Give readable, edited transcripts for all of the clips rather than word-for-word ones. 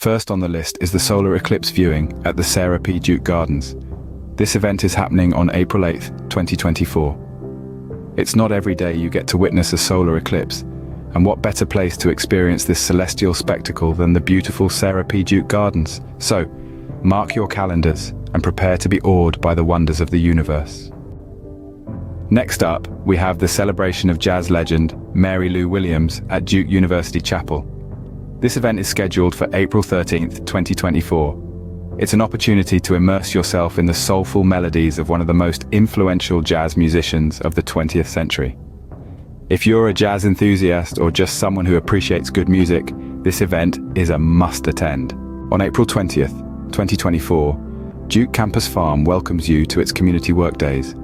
First on the list is the solar eclipse viewing at the Sarah P. Duke Gardens. This event is happening on April 8, 2024. It's not every day you get to witness a solar eclipse, and what better place to experience this celestial spectacle than the beautiful Sarah P. Duke Gardens? So, mark your calendars and prepare to be awed by the wonders of the universe. Next up, we have the celebration of jazz legend Mary Lou Williams at Duke University Chapel. This event is scheduled for April 13th, 2024. It's an opportunity to immerse yourself in the soulful melodies of one of the most influential jazz musicians of the 20th century. If you're a jazz enthusiast or just someone who appreciates good music, this event is a must attend. On April 20th, 2024, Duke Campus Farm welcomes you to its community workdays.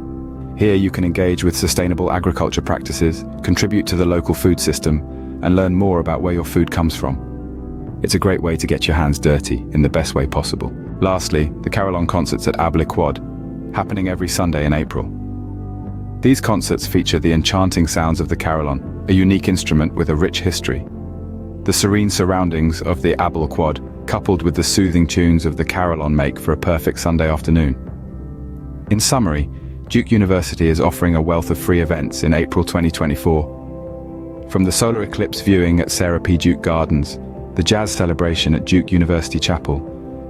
Here you can engage with sustainable agriculture practices, contribute to the local food system, and learn more about where your food comes from. It's a great way to get your hands dirty in the best way possible. Lastly, the Carillon concerts at Abele Quad, happening every Sunday in April. These concerts feature the enchanting sounds of the Carillon, a unique instrument with a rich history. The serene surroundings of the Abele Quad, coupled with the soothing tunes of the Carillon, make for a perfect Sunday afternoon. In summary, Duke University is offering a wealth of free events in April 2024. From the solar eclipse viewing at Sarah P. Duke Gardens, the jazz celebration at Duke University Chapel,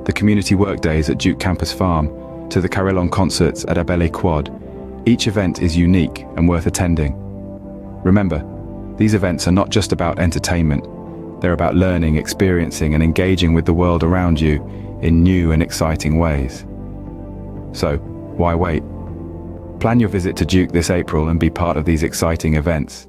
the community workdays at Duke Campus Farm, to the Carillon concerts at Abele Quad, each event is unique and worth attending. Remember, these events are not just about entertainment, they're about learning, experiencing, and engaging with the world around you in new and exciting ways. So, why wait? Plan your visit to Duke this April and be part of these exciting events.